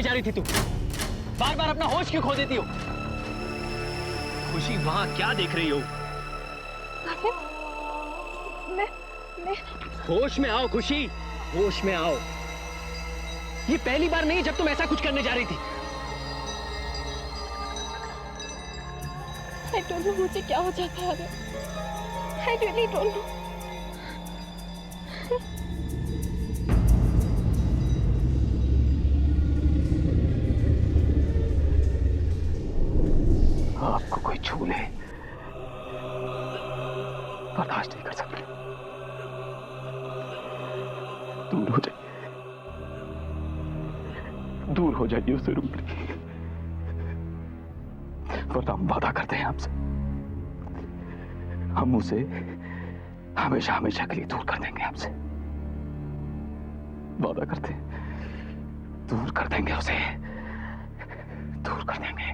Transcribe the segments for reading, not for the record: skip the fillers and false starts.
करने जा रही थी तू? बार बार अपना होश क्यों खो देती हो? खुशी वहां क्या देख रही हो? मैं होश में आओ खुशी, होश में आओ। ये पहली बार नहीं जब तुम ऐसा कुछ करने जा रही थी। I don't know मुझे क्या हो जाता है। I really don't know। आपको कोई छू ले बर्दाश्त नहीं कर सकते। दूर हो जाइए, दूर हो जाइए उससे रूप वरना हम वादा करते हैं आपसे, हम उसे हमेशा हमेशा के लिए दूर कर देंगे आपसे। वादा करते हैं दूर कर देंगे उसे, दूर कर देंगे।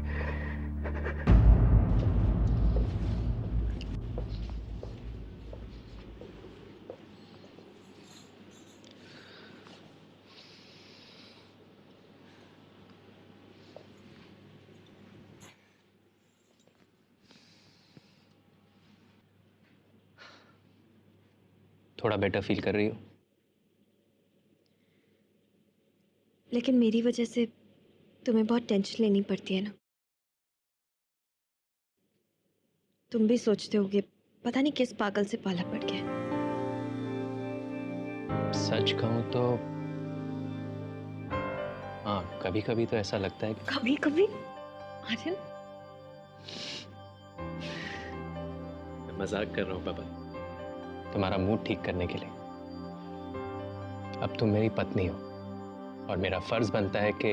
थोड़ा बेटर फील कर रही हो? लेकिन मेरी वजह से तुम्हें बहुत टेंशन लेनी पड़ती है ना। तुम भी सोचते होगे पता नहीं किस पागल से पाला पड़ गया। सच कहूं तो हाँ, कभी कभी तो ऐसा लगता है। कभी कभी आर्यन, मजाक कर रहा हूं पापा, तुम्हारा मूड ठीक करने के लिए। अब तुम मेरी पत्नी हो और मेरा फर्ज बनता है कि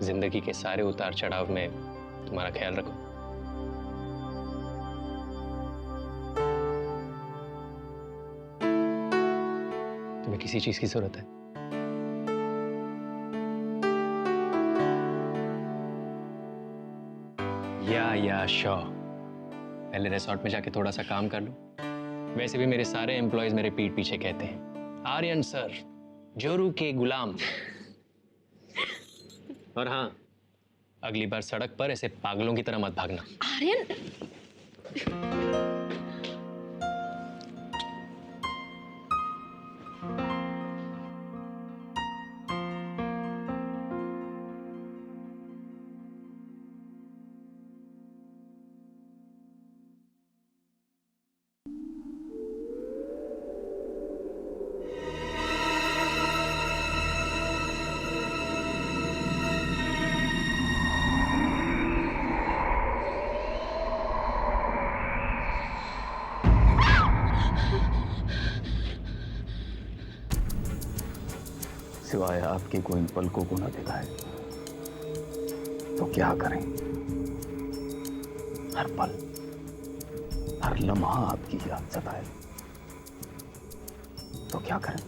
जिंदगी के सारे उतार चढ़ाव में तुम्हारा ख्याल रखूं। तुम्हें किसी चीज की जरूरत है? या शो, पहले रिसोर्ट में जाके थोड़ा सा काम कर लो। वैसे भी मेरे सारे एम्प्लॉयज मेरे पीठ पीछे कहते हैं आर्यन सर जोरू के गुलाम। और हाँ, अगली बार सड़क पर ऐसे पागलों की तरह मत भागना। आर्यन सिवाय आपके को इन पलकों को न दिखाए तो क्या करें? हर पल हर लम्हा आपकी याद सताए तो क्या करें?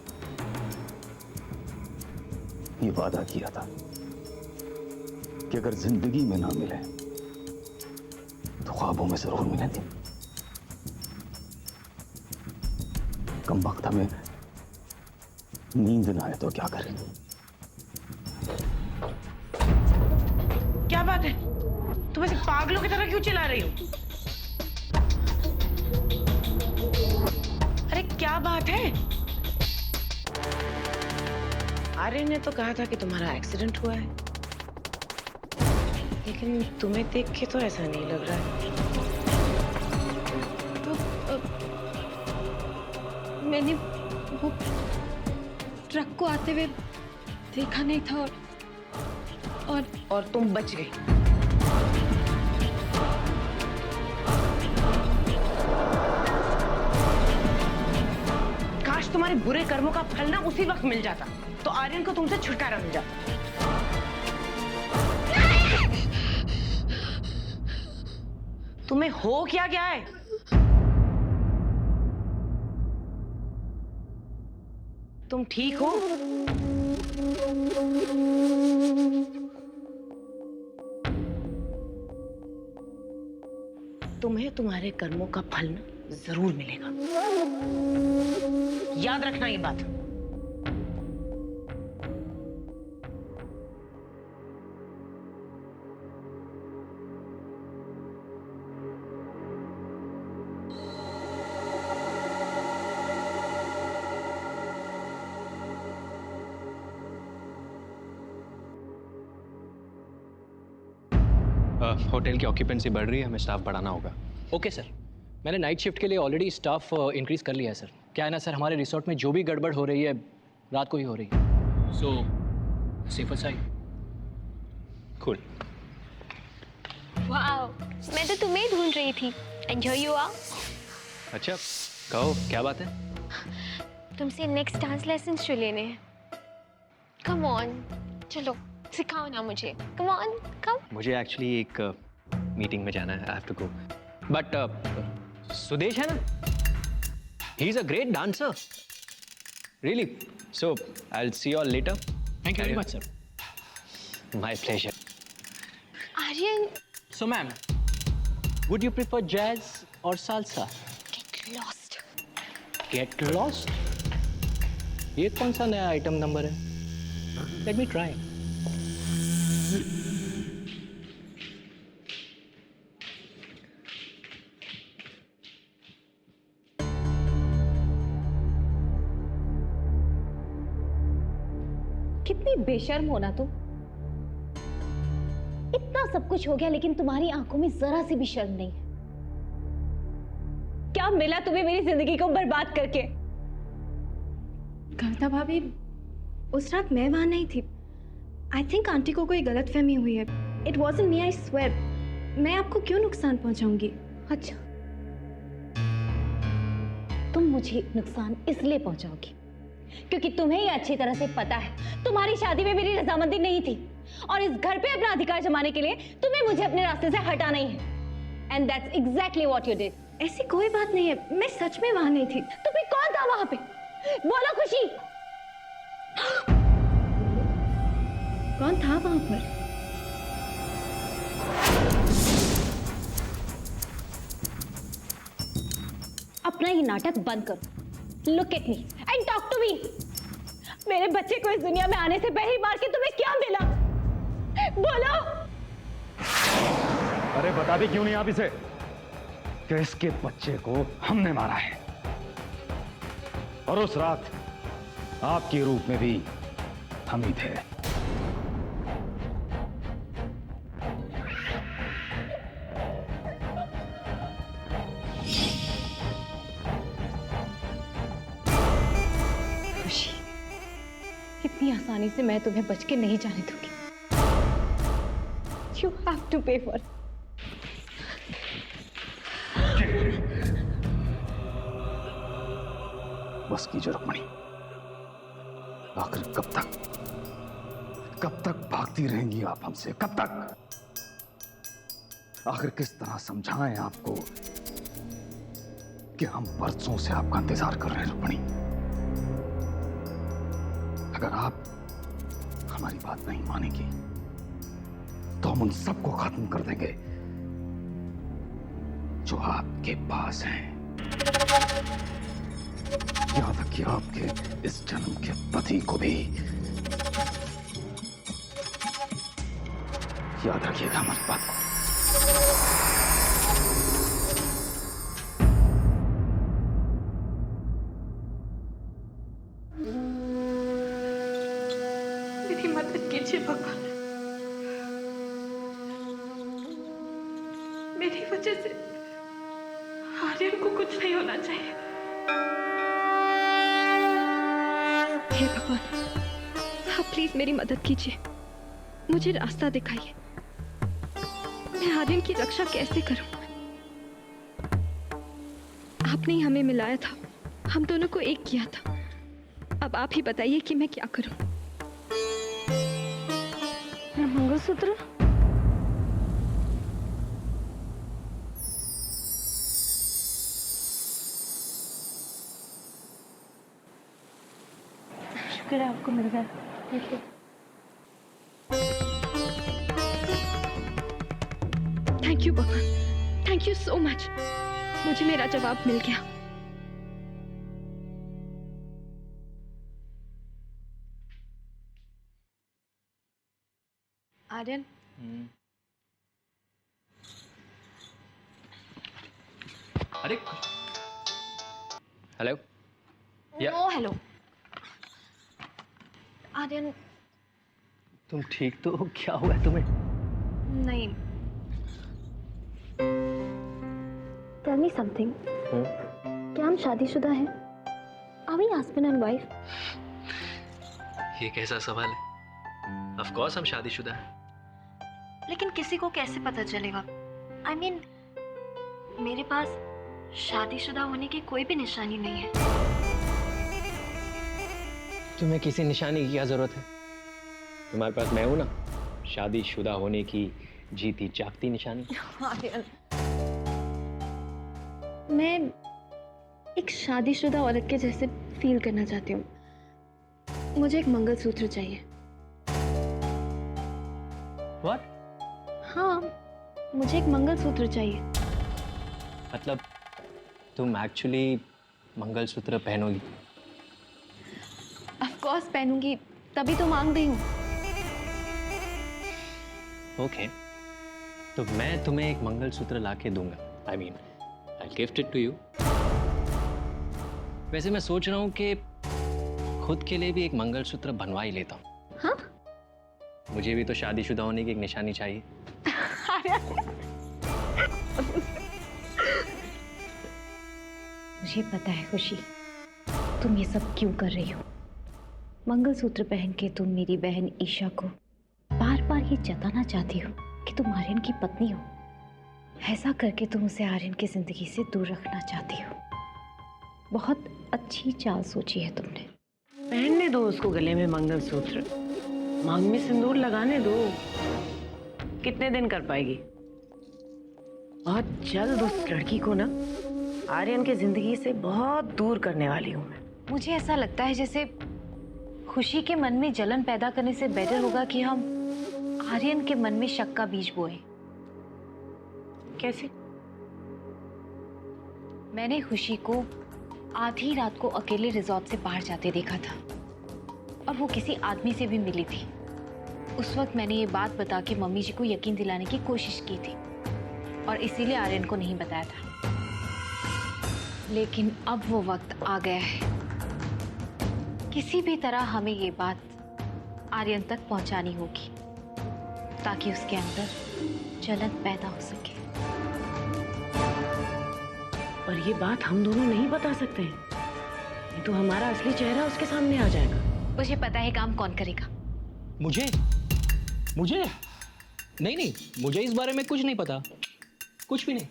ये वादा किया था कि अगर जिंदगी में ना मिले तो ख्वाबों में जरूर मिलेंगे। कम वक्त हमें नींद ना आए तो क्या करें? क्या बात है? तुम ऐसे पागलों की तरह क्यों चिल्ला रही हो? अरे क्या बात है? आर्यन ने तो कहा था कि तुम्हारा एक्सीडेंट हुआ है, लेकिन तुम्हें देख के तो ऐसा नहीं लग रहा है। मैंने वो ट्रक को आते हुए देखा नहीं था और तुम बच गई। काश तुम्हारे बुरे कर्मों का फल ना उसी वक्त मिल जाता तो आर्यन को तुमसे छुटकारा मिल जाता। तुम्हें हो क्या गया है? तुम ठीक हो? तुम्हें तुम्हारे कर्मों का फल ना जरूर मिलेगा, याद रखना ये बात। होटल की ऑक्यूपेंसी बढ़ रही है, हमें स्टाफ बढ़ाना होगा। ओके सर, मैंने नाइट शिफ्ट के लिए ऑलरेडी स्टाफ इंक्रीज कर लिया है सर। क्या है ना सर, हमारे रिसोर्ट में जो भी गड़बड़ हो रही है रात को ही हो रही है, so safer side. Cool. Wow, मैं तो तुम्हें ही ढूंढ रही थी। And here you are. अच्छा, कहो क्या बात है? तुमसे नेक्स्ट डांस लेसन्स जो लेने हैं। कम ऑन, चलो सिखाओ ना मुझे। Come on, come. मुझे एक्चुअली एक मीटिंग में जाना है, I have to go. But Sudesh है ना, he is a great dancer, really. So I will see you all later. Thank you very much sir. My pleasure. Aryan, so ma'am, would you prefer jazz और salsa? Get lost. Get lost? ये कौन सा नया item number है? Let me try. कितनी बेशर्म हो ना तुम। इतना सब कुछ हो गया लेकिन तुम्हारी आंखों में जरा सी भी शर्म नहीं है। क्या मिला तुम्हें मेरी जिंदगी को बर्बाद करके? कविता भाभी, उस रात मैं वहां नहीं थी। आई थिंक आंटी को कोई गलतफहमी हुई है। It wasn't me, I swear. मैं आपको क्यों नुकसान पहुंचाऊंगी? अच्छा, तुम मुझे नुकसान इसलिए पहुंचाओगी क्योंकि तुम्हें ये अच्छी तरह से पता है तुम्हारी शादी में मेरी रजामंदी नहीं थी और इस घर पे अपना अधिकार जमाने के लिए तुम्हें मुझे अपने रास्ते से हटाना ही है। And that's exactly what you did. ऐसी कोई बात नहीं है, मैं सच में वहां नहीं थी। तो फिर कौन था वहां पे? बोलो खुशी। कौन था वहां पर? अपना ये नाटक बंद करो। Look at me and talk to me. मेरे बच्चे को इस दुनिया में आने से पहले मार के तुम्हें क्या मिला? बोलो। अरे बता भी क्यों नहीं आप इसे कि इसके बच्चे को हमने मारा है, और उस रात आपके रूप में भी हम ही थे। खुशी, इतनी आसानी से मैं तुम्हें बच के नहीं जाने दूंगी। You have to pay for it. बस कीजिए रुक्मणी, आखिर कब तक भागती रहेंगी आप हमसे? कब तक? आखिर किस तरह समझाएं आपको कि हम बरसों से आपका इंतजार कर रहे हैं रुक्मणी। अगर आप हमारी बात नहीं मानेंगी तो हम उन सबको खत्म कर देंगे जो आपके पास हैं। यहां तक कि आपके इस जन्म के पति को भी। याद रखिएगा हमारी बात को। मेरी मदद कीजिए भगवान। मेरी वजह से आर्यन को कुछ नहीं होना चाहिए। हे भगवान, आप प्लीज मेरी मदद कीजिए, मुझे रास्ता दिखाइए। मैं आर्यन की रक्षा कैसे करूं? आपने ही हमें मिलाया था, हम दोनों को एक किया था। अब आप ही बताइए कि मैं क्या करूं। मंगलसूत्र? शुक्र है आपको मिल गया। देखिए, थैंक यू भगवान, थैंक यू सो मच। मुझे मेरा जवाब मिल गया। आर्यन, अरे हेलो। No hello. आर्यन, तुम ठीक तो हो? क्या हुआ है तुम्हें? नहीं, टेल मी समथिंग, क्या हम शादीशुदा हैं? Are we husband and wife? ये कैसा सवाल है? ऑफ कोर्स हम शादीशुदा हैं। लेकिन किसी को कैसे पता चलेगा? आई मीन, मेरे पास शादीशुदा होने की कोई भी निशानी नहीं है। तुम्हें किसी निशानी की क्या जरूरत है? तुम्हारे पास मैं हूं ना, शादीशुदा होने की जीती जागती निशानी। मैं एक शादीशुदा औरत के जैसे फील करना चाहती हूँ। मुझे एक मंगलसूत्र चाहिए। What? हाँ, मुझे एक मंगलसूत्र चाहिए। मतलब तुम एक्चुअली मंगलसूत्र पहनोगी? ऑफ कोर्स पहनूंगी, तभी तो मांग रही हूँ। ओके, तो मैं तुम्हें एक मंगलसूत्र लाके दूंगा। I mean, I gift it to you. वैसे मैं सोच रहा हूँ कि खुद के लिए भी एक मंगलसूत्र बनवा ही लेता हूँ। हाँ? मुझे भी तो शादीशुदा होने की एक निशानी चाहिए। मुझे पता है खुशी, तुम ये सब क्यों कर रही हो। मंगलसूत्र पहन के तुम मेरी बहन ईशा को बार बार ये जताना चाहती हो कि तुम आर्यन की पत्नी हो। ऐसा करके तुम उसे आर्यन की जिंदगी से दूर रखना चाहती हो। बहुत अच्छी चाल सोची है तुमने। पहनने दो उसको गले में मंगलसूत्र, मांग में सिंदूर लगाने दो। कितने दिन कर पाएगी? बहुत जल्द उस लड़की को ना आर्यन की जिंदगी से बहुत दूर करने वाली हूँ मैं। मुझे ऐसा लगता है जैसे खुशी के मन में जलन पैदा करने से बेटर होगा कि हम आर्यन के मन में शक का बीज बोए। कैसे? मैंने खुशी को आधी रात को अकेले रिजॉर्ट से बाहर जाते देखा था और वो किसी आदमी से भी मिली थी। उस वक्त मैंने ये बात बता के मम्मी जी को यकीन दिलाने की कोशिश की थी और इसीलिए आर्यन को नहीं बताया था। लेकिन अब वो वक्त आ गया है। किसी भी तरह हमें ये बात आर्यन तक पहुंचानी होगी ताकि उसके अंदर जलन पैदा हो सके। पर ये बात हम दोनों नहीं बता सकते हैं, नहीं तो हमारा असली चेहरा उसके सामने आ जाएगा। मुझे पता है काम कौन करेगा। मुझे नहीं, मुझे इस बारे में कुछ नहीं पता, कुछ भी नहीं।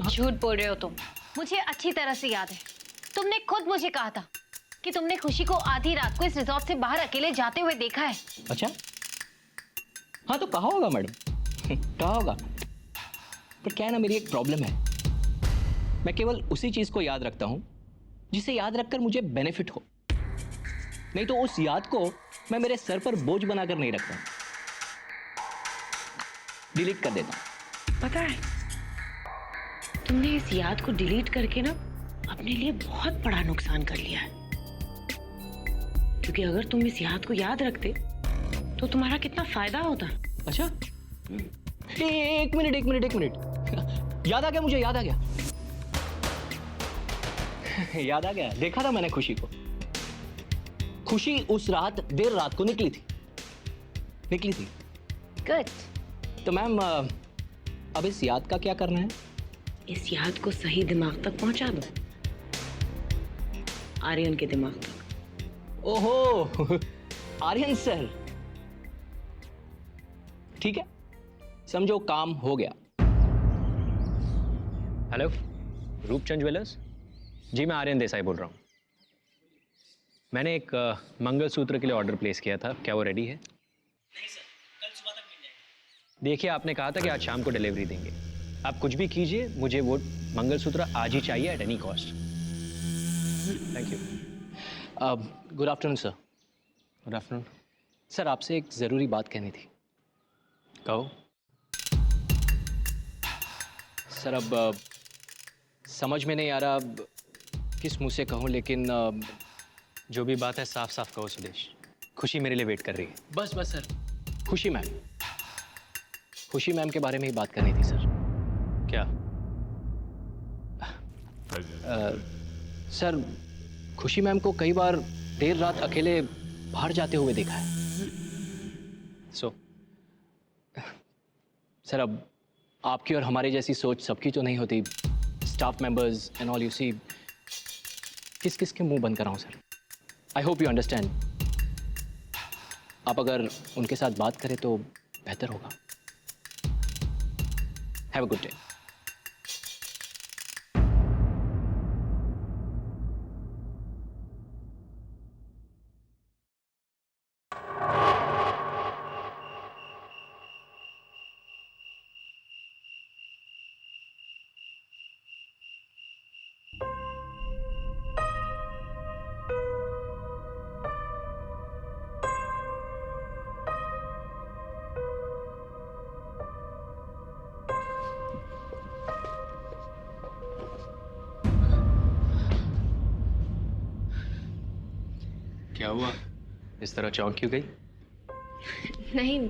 झूठ बोल रहे हो तुम। मुझे अच्छी तरह से याद है, तुमने खुद मुझे कहा था कि तुमने खुशी को आधी रात को इस रिजॉर्ट से बाहर अकेले जाते हुए देखा है। अच्छा, हाँ तो कहा होगा मैडम, कहा होगा। पर क्या है ना, मेरी एक प्रॉब्लम है। मैं केवल उसी चीज को याद रखता हूं जिसे याद रखकर मुझे बेनिफिट हो, नहीं तो उस याद को मैं मेरे सर पर बोझ बनाकर नहीं रखता, डिलीट कर देता हूं। पता है, तुमने इस याद को डिलीट करके ना अपने लिए बहुत बड़ा नुकसान कर लिया है। क्योंकि अगर तुम इस याद को याद रखते तो तुम्हारा कितना फायदा होता। अच्छा, एक मिनट याद आ गया, मुझे याद आ गया। याद आ गया, देखा था मैंने खुशी को। खुशी उस रात देर रात को निकली थी। गुड। तो मैम अब इस याद का क्या करना है? इस याद को सही दिमाग तक पहुंचा दो, आर्यन के दिमाग तक। ओहो, आर्यन सर, ठीक है, समझो काम हो गया। Hello, Roopchand jewellers. जी, मैं आर्यन देसाई बोल रहा हूँ। मैंने एक मंगलसूत्र के लिए ऑर्डर प्लेस किया था, क्या वो रेडी है? नहीं सर, कल सुबह तक मिल जाएगा। देखिए, आपने कहा था कि आज शाम को डिलीवरी देंगे। आप कुछ भी कीजिए, मुझे वो मंगलसूत्र आज ही चाहिए at any cost. Thank you. Good afternoon sir. Good afternoon. Sir, आपसे एक ज़रूरी बात कहनी थी। कहो। सर, अब समझ में नहीं आ रहा किस मुंह से कहूँ, लेकिन जो भी बात है साफ साफ कहो सुदेश। खुशी मेरे लिए वेट कर रही है। बस सर, खुशी मैम के बारे में ही बात करनी थी सर। क्या? सर, खुशी मैम को कई बार देर रात अकेले बाहर जाते हुए देखा है। सर, अब आपकी और हमारी जैसी सोच सबकी तो नहीं होती। Staff members and all, you see किस किस के मुंह बंद कराऊं sir? I hope you understand. आप अगर उनके साथ बात करें तो बेहतर होगा। Have a good day. क्या हुआ? इस तरह चौंक क्यों गई? नहीं,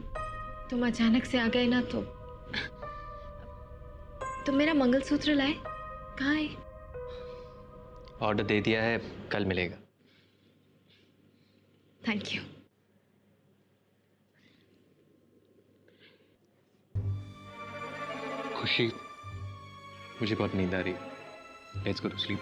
तुम अचानक से आ गए ना तो तुम मेरा मंगलसूत्र लाए? कहाँ है? ऑर्डर दे दिया है, कल मिलेगा। Thank you. खुशी, मुझे बहुत नींद आ रही है। Let's go to sleep.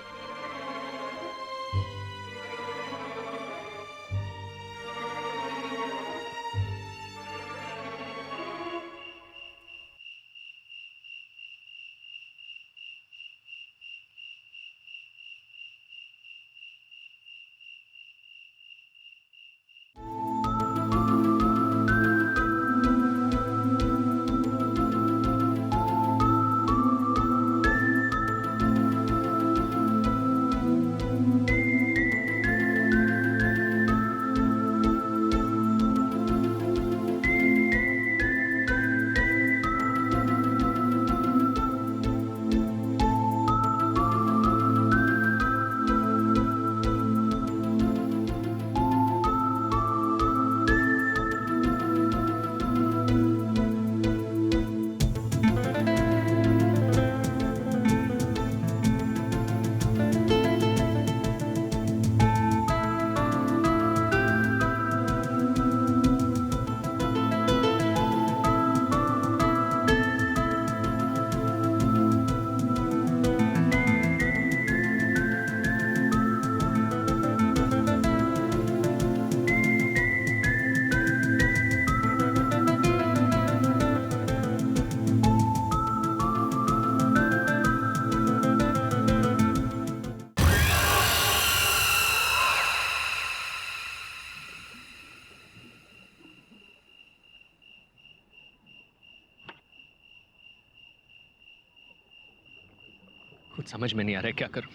कुछ समझ में नहीं आ रहा है क्या करूं।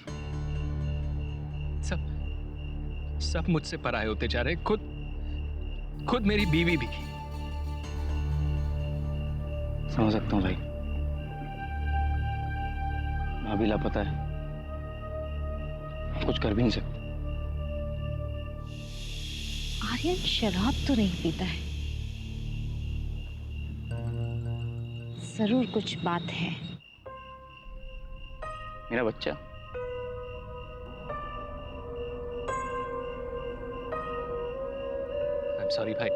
सब मुझसे पराये होते जा रहे। खुद मेरी बीवी भी। समझ सकता हूँ भाई, भाभी लापता है, कुछ कर भी नहीं सकते। आर्यन शराब तो नहीं पीता है, जरूर कुछ बात है। मेरा बच्चा आई एम सॉरी भाई,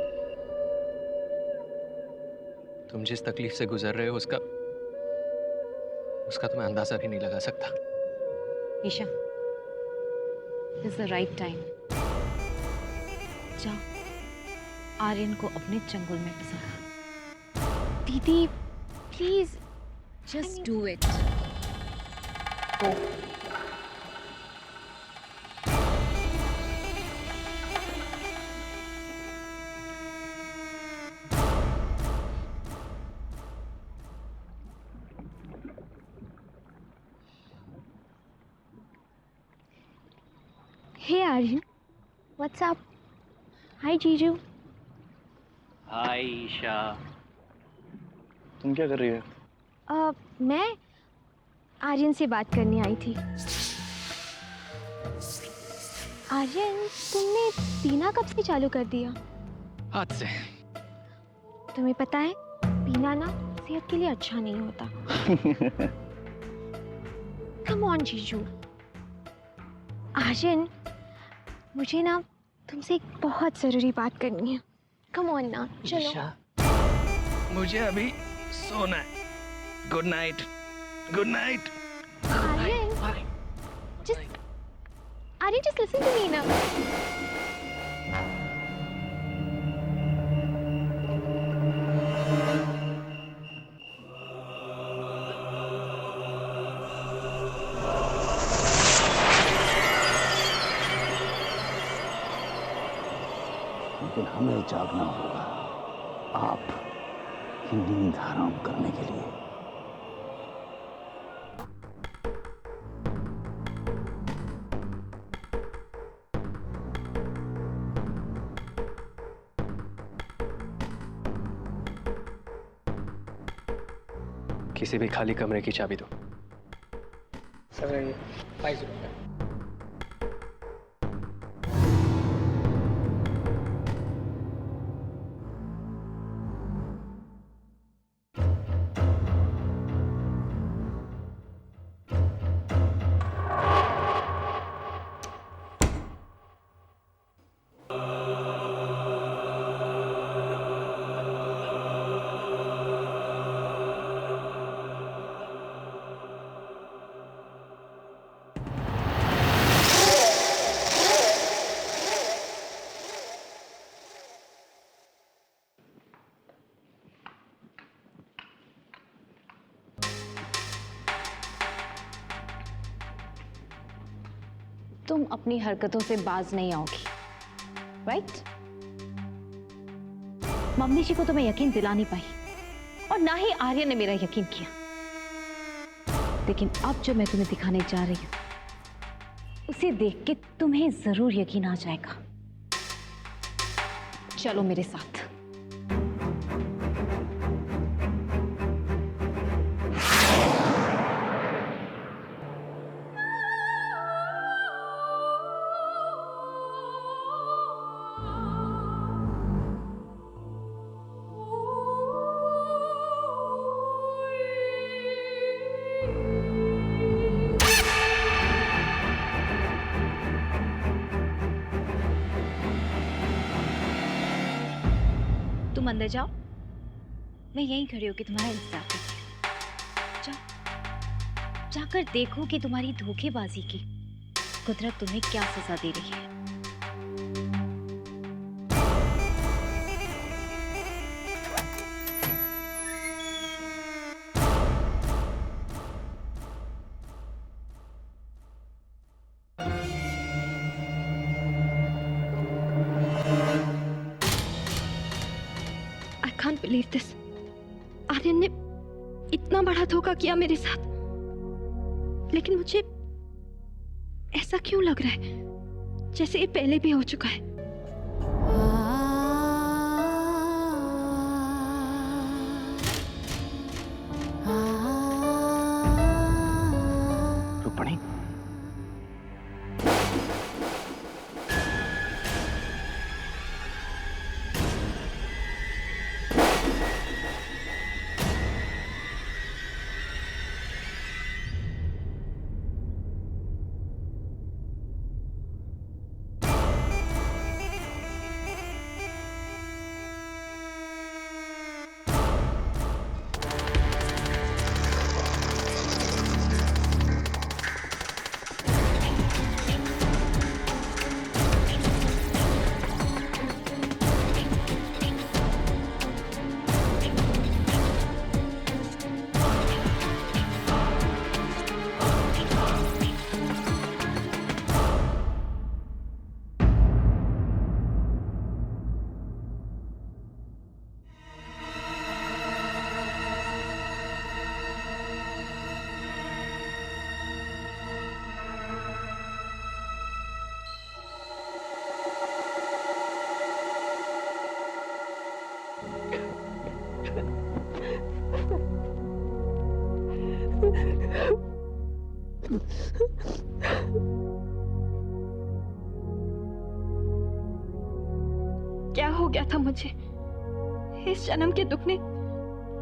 तुम जिस तकलीफ से गुजर रहे हो उसका तो मैं अंदाजा भी नहीं लगा सकता। Isha, this is the right time. जाओ आर्यन को अपने चंगुल में फंसा। दीदी please just do it. Go. Hey Aryan, what's up? Hi जीजू। हाय ईशा। तुम क्या कर रही हो? मैं आर्यन से बात करने आई थी। आर्यन, तुमने पीना कब से चालू कर दिया? हाथ से। तुम्हें पता है पीना ना सेहत के लिए अच्छा नहीं होता। कम ऑन जीजू। आर्यन, मुझे ना तुमसे एक बहुत जरूरी बात करनी है। कम ऑन ना, चलो। ईशा, मुझे अभी सोना है। Good night. Good night. Aryan, just Aryan, just listen to me now. लेकिन हमें जागना होगा आप की नींद हराम करने के लिए। किसी भी खाली कमरे की चाबी दो। सर ये 5 रुपये। तुम अपनी हरकतों से बाज नहीं आओगी, राइट? मम्मी जी को तो मैं यकीन दिला नहीं पाई और ना ही आर्यन ने मेरा यकीन किया, लेकिन अब जो मैं तुम्हें दिखाने जा रही हूं उसे देख के तुम्हें जरूर यकीन आ जाएगा। चलो मेरे साथ। तुम अंदर जाओ, मैं यहीं खड़ी होकर तुम्हारा इंतजार करती हूँ। जाओ, जाकर देखो कि तुम्हारी धोखेबाजी की कुदरत तुम्हें क्या सजा दे रही है। I can't believe this. Aryan ने इतना बड़ा धोखा किया मेरे साथ, लेकिन मुझे ऐसा क्यों लग रहा है जैसे ये पहले भी हो चुका है। रुक्मणी, क्या हो गया था मुझे? इस जन्म के दुख ने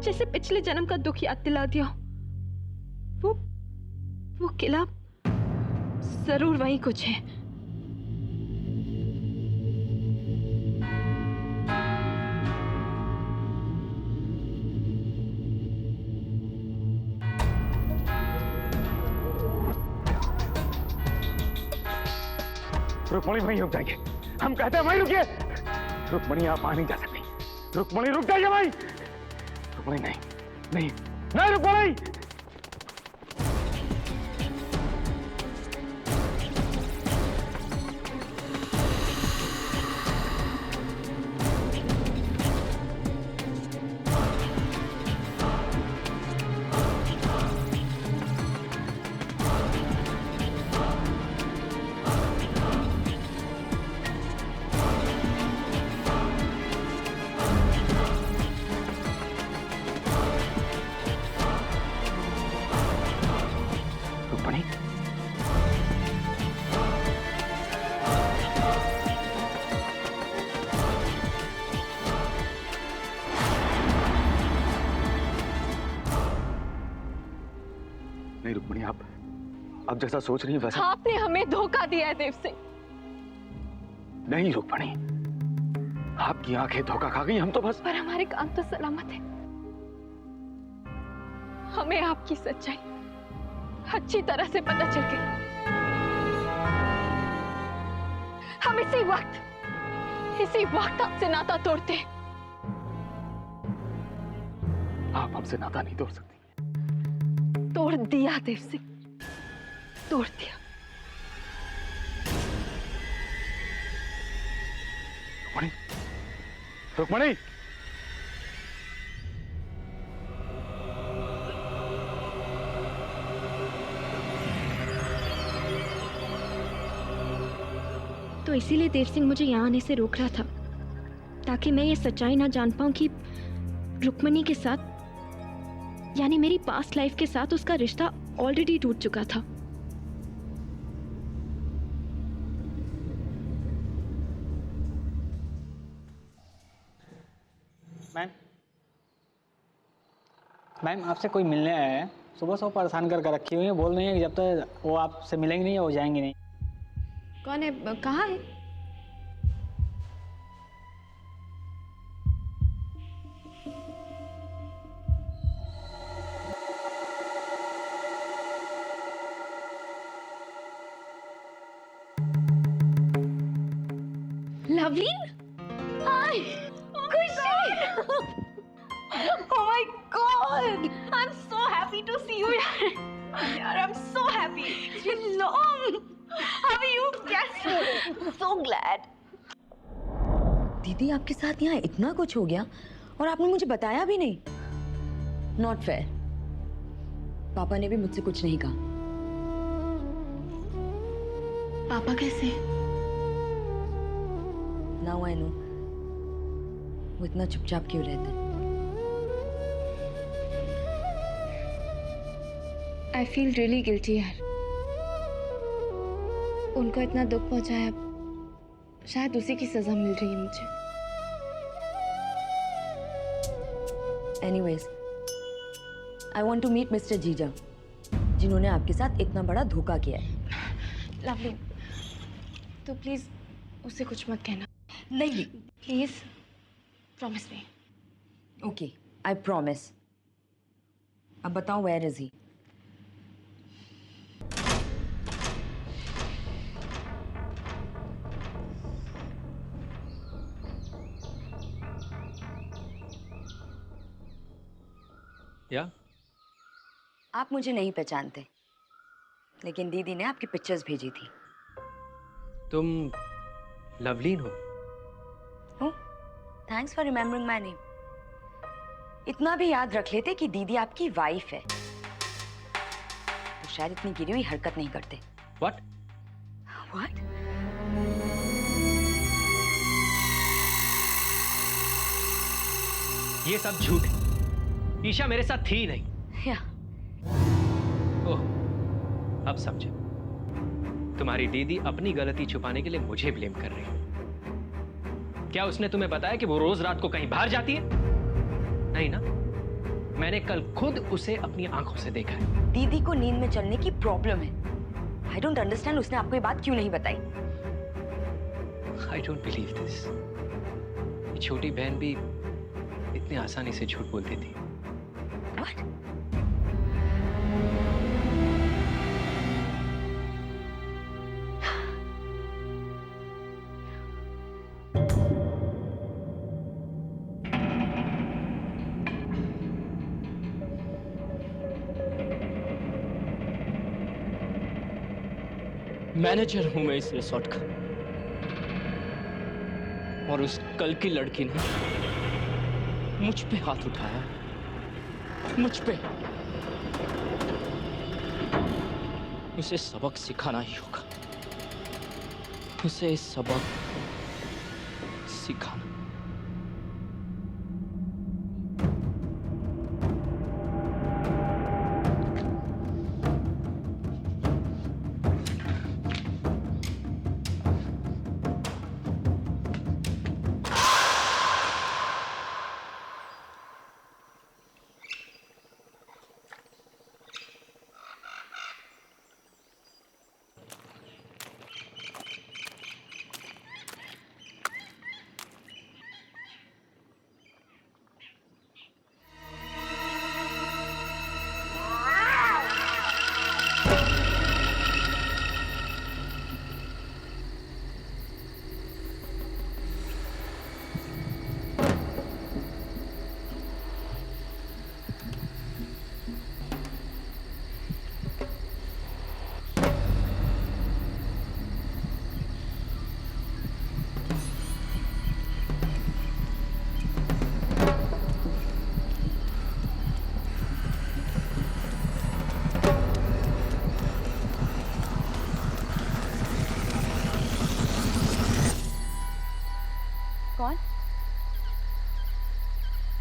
जैसे पिछले जन्म का दुख याद दिला दिया। वो किला जरूर वहीं कुछ है। रुक्मणी वहीं रुक जाइए, हम कहते हैं वहीं रुकिए। रुक्मणी आप वहां नहीं जा सकती, रुक्मणी रुक जाइए भाई। रुक्मणी नहीं नहीं नहीं, रुक्मणी। रुक्मणी, नहीं रुक्मणी, आप जैसा सोच रही हैं वैसा आपने हमें धोखा दिया है देव सिंह। नहीं। रुक्मणी, आपकी आंखें धोखा खा गई, हम तो बस। पर हमारे कान तो सलामत है। हमें आपकी सच्चाई अच्छी तरह से पता चल गई। हम इसी वक्त आपसे नाता तोड़ते हैं। आप हमसे नाता नहीं तोड़ सकती। तोड़ दिया देव सिंह, तोड़ दिया। रुक्मणी, रुक्मणी, तो इसीलिए देव सिंह मुझे यहाँ आने से रोक रहा था, ताकि मैं ये सच्चाई ना जान पाऊं कि रुक्मणी के साथ, यानी मेरी पास्ट लाइफ के साथ, उसका रिश्ता ऑलरेडी टूट चुका था। मैम आपसे कोई मिलने आया है। सुबह सुबह परेशान कर रखी हुई है, बोल रही है कि जब तक वो आपसे मिलेंगे नहीं वो जाएंगे नहीं। कौन है? कहाँ है? लवलीन, हाय, खुशी। Oh my God! I'm so happy to see you यार। यार I'm so happy. It's been long. How are you? कैसे? So glad. दीदी आपके साथ यहाँ इतना कुछ हो गया और आपने मुझे बताया भी नहीं। Not fair. पापा ने भी मुझसे कुछ नहीं कहा। पापा कैसे? नाउ आई नो वो इतना चुपचाप क्यों रहते हैं। I feel really guilty यार। उनको इतना दुख पहुंचाया, शायद उसी की सजा मिल रही है मुझे। Anyways, I want to meet Mr. जीजा, जिन्होंने आपके साथ इतना बड़ा धोखा किया है। लवली, तो प्लीज उससे कुछ मत कहना। नहीं। Please, promise me. Okay, I promise. अब बताओ वेयर इज ही? या? आप मुझे नहीं पहचानते, लेकिन दीदी ने आपकी पिक्चर्स भेजी थी। तुम लवलीन हो? Thanks for remembering my name. इतना भी याद रख लेते कि दीदी आपकी वाइफ है, तो शायद इतनी गिरी हुई हरकत नहीं करते। What? What? ये सब झूठ है। ईशा मेरे साथ थी नहीं। या। ओह, अब समझे। तुम्हारी दीदी अपनी गलती छुपाने के लिए मुझे ब्लेम कर रही है। क्या उसने तुम्हें बताया कि वो रोज रात को कहीं बाहर जाती है? नहीं ना? मैंने कल खुद उसे अपनी आंखों से देखा है। दीदी को नींद में चलने की प्रॉब्लम है। आई डोंट अंडरस्टैंड उसने आपको ये बात क्यों नहीं बताई। I don't believe this. ये छोटी बहन भी इतनी आसानी से झूठ बोल देती। What? मैनेजर हूं मैं इस रिसोर्ट का, और उस कल की लड़की ने मुझ पे हाथ उठाया, मुझ पे। उसे सबक सिखाना ही होगा, उसे सबक सिखाना। कौन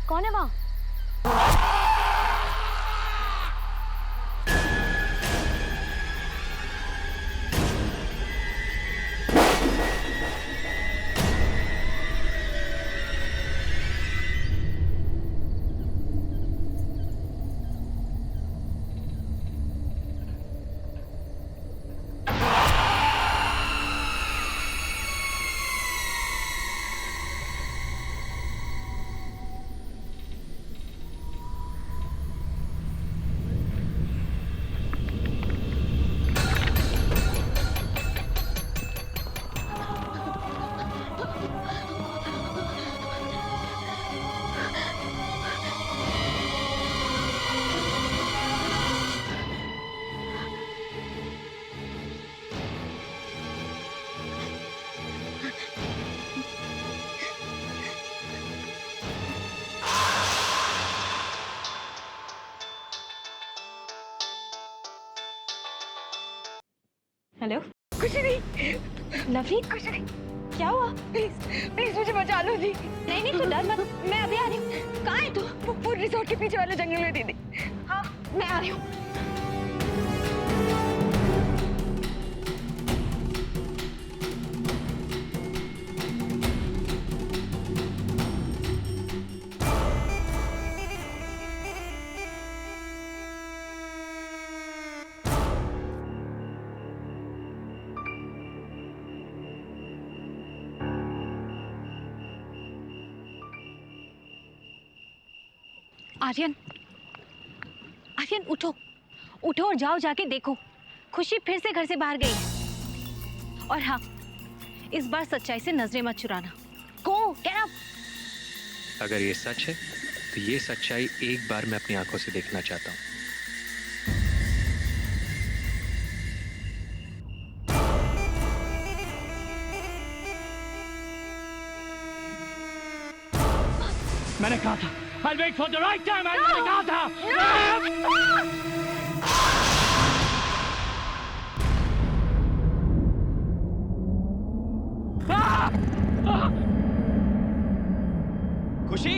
कौन है वहां? हेलो, कुछ नहीं नवनीत, कुछ नहीं, क्या हुआ? प्लीज प्लीज मुझे बचा लो दी। नहीं नहीं, तू डर मत, मैं अभी आ रही हूँ। कहाँ है तू? वो रिसोर्ट के पीछे वाले जंगल में दीदी। हाँ, मैं आ रही हूँ। आर्यन, आर्यन उठो, उठो और जाओ, जाके देखो, खुशी फिर से घर से बाहर गई है। और हाँ, इस बार सच्चाई से नजरें मत चुराना। गो, गेट अप। अगर ये सच है तो ये सच्चाई एक बार मैं अपनी आंखों से देखना चाहता हूँ। मैंने कहा था I'll wait for the right time. मैंने कहा था। खुशी,